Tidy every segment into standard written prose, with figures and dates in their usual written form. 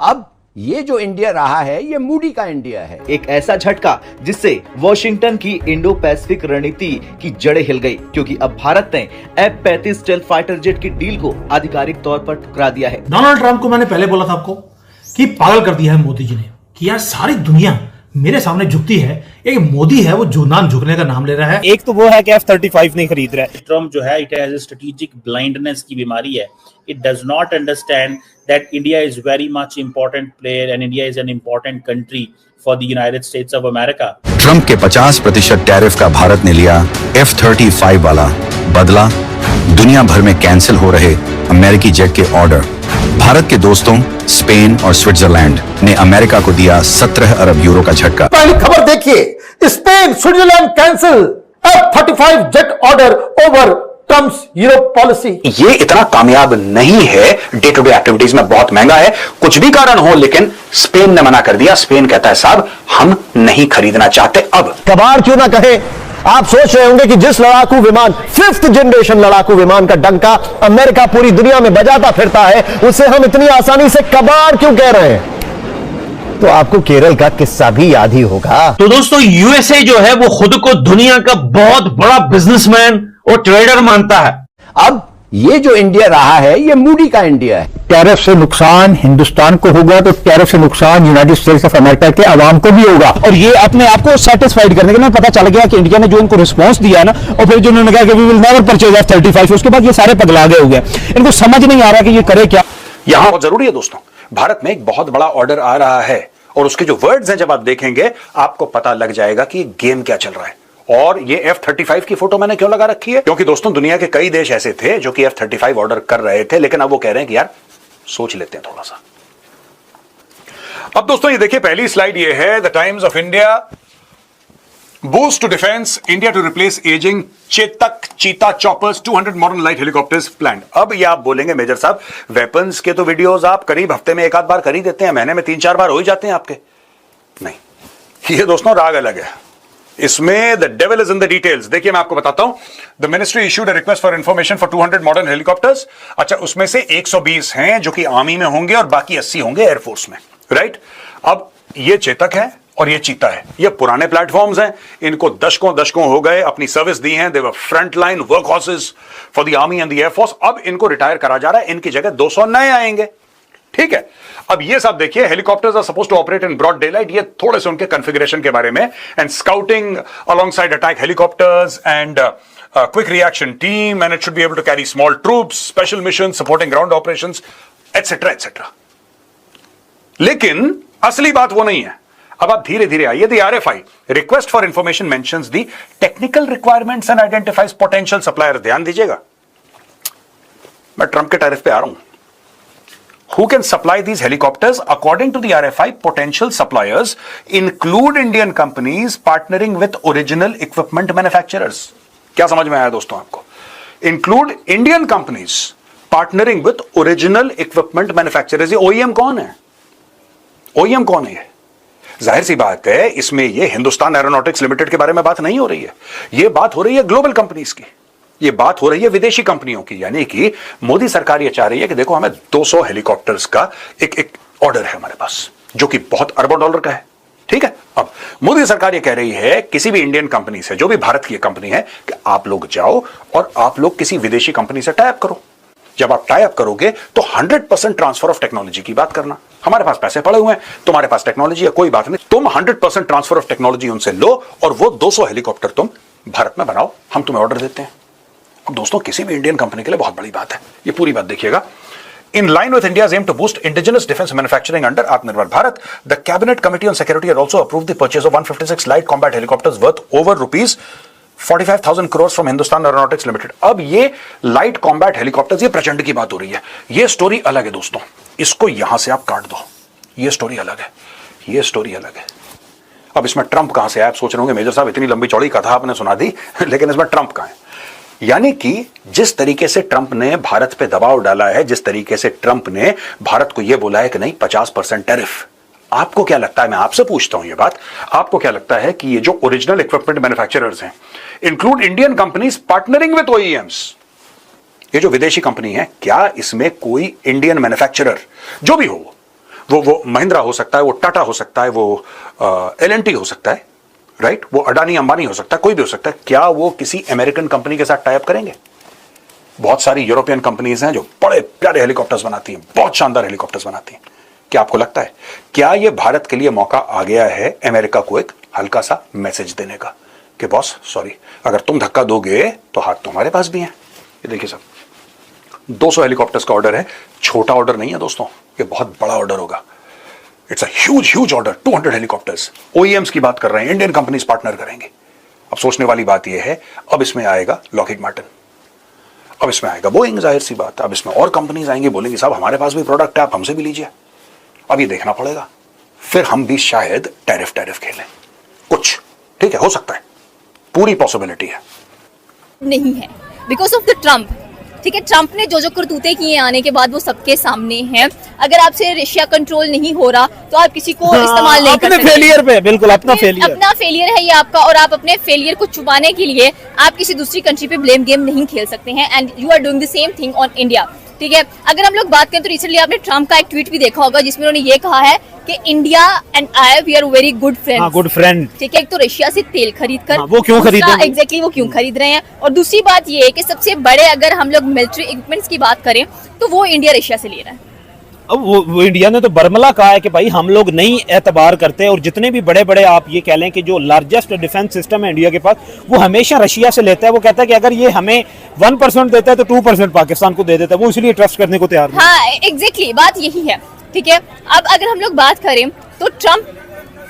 अब ये जो इंडिया रहा है ये मूडी का इंडिया है। एक ऐसा झटका जिससे वॉशिंगटन की इंडो पैसिफिक रणनीति की जड़ें हिल गई, क्योंकि अब भारत ने F-35 स्टेल्थ फाइटर जेट की डील को आधिकारिक तौर पर ठुकरा दिया है। डोनाल्ड ट्रंप को मैंने पहले बोला था आपको कि पागल कर दिया है मोदी जी ने कि यार सारी दुनिया मेरे सामने झुकती है, एक मोदी है वो जो नाम झुकने का नाम ले रहा है। एक तो वो है कि F-35 नहीं खरीद रहा है। ट्रम्प जो है it has a strategic blindness की बीमारी है। It does not understand that India is very much important player and India is an important country for the United states of America. Trump के 50% टैरिफ का भारत ने लिया F-35 वाला बदला दुनिया भर में कैंसिल हो रहे अमेरिकी जेट के ऑर्डर। भारत के दोस्तों स्पेन और स्विट्जरलैंड ने अमेरिका को दिया 17 अरब यूरो का झटका। पहली खबर देखिए, Spain Switzerland cancel F-35 jet order over Trump's Europe policy. ये इतना कामयाब नहीं है, डे टू डे एक्टिविटीज में बहुत महंगा है, कुछ भी कारण हो, लेकिन स्पेन ने मना कर दिया। स्पेन कहता है साहब हम नहीं खरीदना चाहते। अब कबाड़ क्यों ना कहे, आप सोच रहे होंगे कि जिस लड़ाकू विमान 5th जनरेशन लड़ाकू विमान का डंका अमेरिका पूरी दुनिया में बजाता फिरता है, उसे हम इतनी आसानी से कबाड़ क्यों कह रहे हैं? तो आपको केरल का किस्सा भी याद ही होगा। तो दोस्तों यूएसए जो है वो खुद को दुनिया का बहुत बड़ा बिजनेसमैन और ट्रेडर मानता है। अब ये जो इंडिया रहा है ये मूडी का इंडिया है। टैरिफ से नुकसान हिंदुस्तान को होगा तो टैरिफ से नुकसान यूनाइटेड स्टेट्स ऑफ अमेरिका के अवाम को भी होगा। और ये अपने आप को सेटिस्फाइड करने के लिए पता चल गया कि इंडिया ने जो इनको रिस्पांस दिया ना, और फिर जो उन्होंने कहा कि we will never purchase F-35, उसके बाद ये सारे पगला गए हुए हैं। इनको समझ नहीं आ रहा कि ये करे क्या। यहां बहुत जरूरी है दोस्तों, भारत में एक बहुत बड़ा ऑर्डर आ रहा है और उसके जो वर्ड्स हैं जब आप देखेंगे आपको पता लग जाएगा कि गेम क्या चल रहा है। और ये F-35 की फोटो मैंने क्यों लगा रखी है? क्योंकि दोस्तों दुनिया के कई देश ऐसे थे जो कि F-35 ऑर्डर कर रहे थे, लेकिन अब वो कह रहे हैं कि यार सोच लेते हैं थोड़ा सा। अब दोस्तों ये देखिए, पहली स्लाइड ये है, the Times of India boost to defence India to replace ageing Chetak cheetah choppers 200 modern light helicopters planned. अब ये आप बोलेंगे मेजर साहब वेपन्स के तो वीडियोस आप करीब हफ्ते में एक आध बार कर ही देते हैं, महीने में 3-4 बार हो ही जाते हैं आपके। नहीं, ये दोस्तों राग अलग है, इसमें the devil is in the details. देखिए मैं आपको बताता हूं, the ministry issued a request for information for 200 modern helicopters. अच्छा, उसमें से 120 हैं जो कि आर्मी में होंगे और बाकी 80 होंगे एयरफोर्स में, राइट। अब ये चेतक है और ये चीता है, ये पुराने प्लेटफॉर्म्स हैं, इनको दशकों हो गए अपनी सर्विस दी है, they were front line work horses for the army and the air force. अब इनको रिटायर करा जा रहा है, इनकी जगह 200 नए आएंगे, ठीक है। अब ये सब देखिए, helicopters are supposed to operate in broad daylight, ये थोड़े से उनके कॉन्फ़िगरेशन के बारे में, and scouting alongside attack helicopters and quick reaction team, and it should be able to carry small troops, special mission supporting ground operations etcetera etcetera. लेकिन असली बात वो नहीं है। अब आप धीरे धीरे आइए, the RFI request for information mentions the technical requirements and identifies potential supplier. ध्यान दीजिएगा, मैं ट्रंप के टैरिफ पे आ रहा हूं। Who can supply these helicopters? According to the RFI, potential suppliers include Indian companies partnering with original equipment manufacturers. क्या समझ में आया दोस्तों आपको? Include Indian companies partnering with original equipment manufacturers. ये OEM कौन है? OEM कौन है ये? जाहिर सी बात है, इसमें ये हिंदुस्तान एरोनॉटिक्स लिमिटेड के बारे में बात नहीं हो रही है, ये बात हो रही है ग्लोबल कंपनीज की, ये बात हो रही है विदेशी कंपनियों की। यानी कि मोदी सरकार ये चाह रही है कि देखो हमें 200 हेलीकॉप्टर्स का एक ऑर्डर है हमारे पास, जो कि बहुत अरबों डॉलर का है, ठीक है। अब मोदी सरकार ये कह रही है किसी भी इंडियन कंपनी से, जो भी भारत की कंपनी है, कि आप लोग जाओ और आप लोग किसी विदेशी कंपनी से टाई अप करो। जब आप टाई अप करोगे तो 100% ट्रांसफर ऑफ टेक्नोलॉजी की बात करना। हमारे पास पैसे पड़े हुए हैं, तुम्हारे पास टेक्नोलॉजी है, कोई बात नहीं, तुम 100% ट्रांसफर ऑफ टेक्नोलॉजी उनसे लो और वो 200 हेलीकॉप्टर तुम भारत में बनाओ, हम तुम्हें ऑर्डर देते हैं। अब दोस्तों किसी भी इंडियन कंपनी के लिए बहुत बड़ी बात है, ये पूरी बात देखिएगा। In line with India's aim to boost indigenous defense manufacturing under Atmanirbhar Bharat, the Cabinet Committee on Security had also approved the purchase of 156 light combat helicopters worth over rupees 45,000 crores from Hindustan Aeronautics Limited. अब ये light combat helicopters, ये प्रचंड की बात हो रही है, ये स्टोरी अलग है दोस्तों, इसको यहां से आप काट दो, ये स्टोरी अलग है, ये स्टोरी अलग है। अब इसमें ट्रंप कहां से आया? आप सोच रहे होंगे मेजर साहब इतनी लंबी चौड़ी कथा आपने सुना दी, लेकिन इसमें ट्रंप कहां है? यानी कि जिस तरीके से ट्रंप ने भारत पे दबाव डाला है, जिस तरीके से ट्रंप ने भारत को यह बोला है कि नहीं 50% टैरिफ, आपको क्या लगता है, मैं आपसे पूछता हूं ये बात, आपको क्या लगता है कि ये जो ओरिजिनल इक्विपमेंट मैन्युफैक्चरर्स हैं, include Indian companies partnering with OEMs, ये जो विदेशी कंपनी है, क्या इसमें कोई इंडियन मैन्युफैक्चरर जो भी हो वो महिंद्रा हो सकता है, वो टाटा हो सकता है, वो L&T हो सकता है, राइट, वो अडानी अंबानी हो सकता है, कोई भी हो सकता है। क्या वो किसी अमेरिकन कंपनी के साथ टाई अप करेंगे? बहुत सारी यूरोपियन कंपनीज हैं जो बड़े प्यारे हेलीकॉप्टर्स बनाती हैं, बहुत शानदार हेलीकॉप्टर्स बनाती हैं। क्या आपको लगता है क्या ये भारत के लिए मौका आ गया है अमेरिका को एक हल्का सा मैसेज देने का कि बॉस सॉरी, अगर तुम धक्का दोगे तो हाथ तुम्हारे पास भी हैं? ये देखिए साहब, 200 हेलीकॉप्टर्स का ऑर्डर है, छोटा ऑर्डर नहीं है दोस्तों, ये बहुत बड़ा ऑर्डर होगा। It's a huge order, 200 helicopters. OEMs की बात कर रहे हैं, इंडियन कंपनीज पार्टनर करेंगे। अब सोचने वाली बात यह है, अब इसमें आएगा लॉकहीड मार्टिन, अब इसमें आएगा बोइंग, जाहिर सी बात, अब इसमें और कंपनीज आएंगी, बोलेंगी साहब हमारे पास भी प्रोडक्ट है, आप हमसे भी लीजिए। अब ये देखना पड़ेगा, फिर हम भी शायद टैरिफ खेलें कुछ, ठीक है, हो सकता है, पूरी पॉसिबिलिटी है। नहीं है बिकॉज ऑफ द ट्रम्प, ठीक है। ट्रम्प ने जो करतूते किए आने के बाद वो सबके सामने हैं। अगर आपसे रशिया कंट्रोल नहीं हो रहा तो आप किसी को इस्तेमाल नहीं कर सकते। अपने फेलियर पे, बिल्कुल अपना फेलियर है ये आपका, और आप अपने फेलियर को छुपाने के लिए आप किसी दूसरी कंट्री पे ब्लेम गेम नहीं खेल सकते हैं। And you are doing the same thing on India, ठीक है। अगर हम लोग बात करें तो रिसेंटली आपने ट्रम्प का एक ट्वीट भी देखा होगा जिसमें उन्होंने ये कहा है कि India and I we are very good friends. Good friend, ठीक है। एक तो रशिया से तेल खरीद कर वो क्यों खरीद रहे हैं? एग्जैक्टली वो क्यों खरीद रहे हैं, और दूसरी बात ये है कि सबसे बड़े अगर हम लोग मिलिट्री इक्विपमेंट्स की बात करें तो वो इंडिया रशिया से ले रहा है। अब वो इंडिया ने तो बर्मला कहा है कि भाई हम लोग नहीं एतबार करते, और जितने भी बड़े बड़े आप ये कह लें कि जो लार्जेस्ट डिफेंस सिस्टम है इंडिया के पास, वो हमेशा रशिया से लेता है। वो कहता है कि अगर ये हमें 1% देता है तो 2% पाकिस्तान को दे देता है, वो इसलिए ट्रस्ट करने को तैयार नहीं। हाँ एग्जैक्टली बात यही है, ठीक है। अब अगर हम लोग बात करें तो ट्रम्प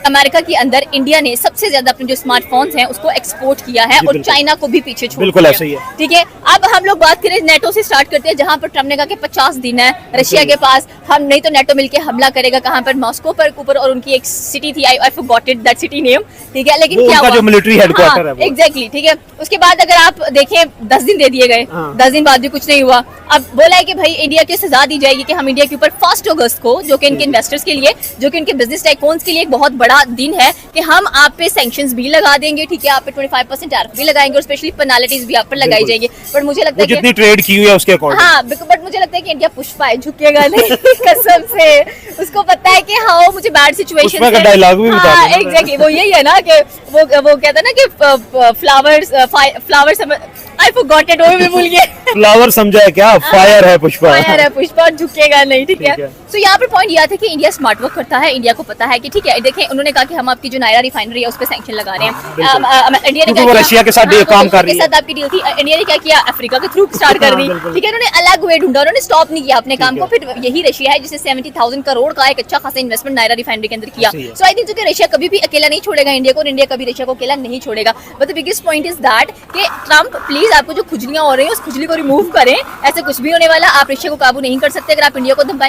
अमेरिका के अंदर इंडिया ने सबसे ज्यादा अपने जो स्मार्टफोन्स हैं उसको एक्सपोर्ट किया है और चाइना को भी पीछे छोड़ बिल्कुल ऐसे ही है, ठीक है। अब हम लोग बात करें नेटो से स्टार्ट करते हैं, जहां पर ट्रम्प ने कहा कि 50 दिन है रशिया के पास, हम नहीं तो नेटो मिलके हमला करेगा कहां पर, मॉस्को पर ऊपर, और उनकी एक सिटी थी, I forgot it that city name, ठीक है। लेकिन क्या हुआ, जो मिलिट्री हेडक्वार्टर है एग्जैक्टली, ठीक है। उसके बाद अगर आप देखें 10 दिन दे दिए गए, 10 दिन बाद भी कुछ नहीं हुआ। अब बोला है कि भाई इंडिया की सजा दी जाएगी कि हम इंडिया के ऊपर 1 अगस्त को, जो कि इनके इन्वेस्टर्स के लिए, जो कि इनके बिजनेस टाइकून्स के लिए एक बहुत बड़ा दिन है, कि हम आप पे सैंक्शंस भी लगा देंगे, ठीक है, आप पे 25% टैरिफ भी लगाएंगे और स्पेशली पेनाल्टीज भी आप पर लगाई जाएगी। बट मुझे लगता है जितनी ट्रेड की हुई है उसके अकॉर्डिंग, हाँ, बट मुझे लगता है कि इंडिया पुष्पा है, झुकेगा नहीं कसम से। उसको पता है कि हाँ मुझे बैड सिचुएशन का डायलॉग भी बता देना। एग्जैक्टली वो यही है ना कि वो कहता है ना कि फ्लावर्स आई फॉरगॉट इट, वो भी भूल गए। फ्लावर समझा है क्या, फायर है पुष्पा, फायर है पुष्पा, झुकेगा नहीं, ठीक है। तो यहाँ पर पॉइंट यह था कि इंडिया स्मार्ट वर्क करता है, इंडिया को पता है कि ठीक है, देखें उन्होंने कहा कि हम आपकी जो नायरा रिफाइनरी है उस पर सैंक्शन लगा रहे हैं। इंडिया ने वो रशिया के साथ काम कर रही है, आपकी डील थी, इंडिया ने क्या किया, अफ्रीका के थ्रू स्टार्ट कर दी, ठीक है। उन्होंने अलग वे ढूंढा, उन्होंने स्टॉप नहीं किया अपने काम को। फिर यही रशिया है जिसे 70,000 करोड़ का एक अच्छा खासा इन्वेस्टमेंट नायरा रिफाइनरी के अंदर किया। सो आई थिंक रशिया कभी भी अकेला नहीं छोड़ेगा इंडिया को, और इंडिया कभी रशिया को अकेला नहीं छोड़ेगा। But the biggest point is that कि ट्रम्प प्लीज आपको जो खुजलियां हो रही है उस खुजली को रिमूव करें, ऐसे कुछ भी होने वाला, आप रशिया को काबू नहीं कर सकते अगर आप इंडिया को धमकाएंगे।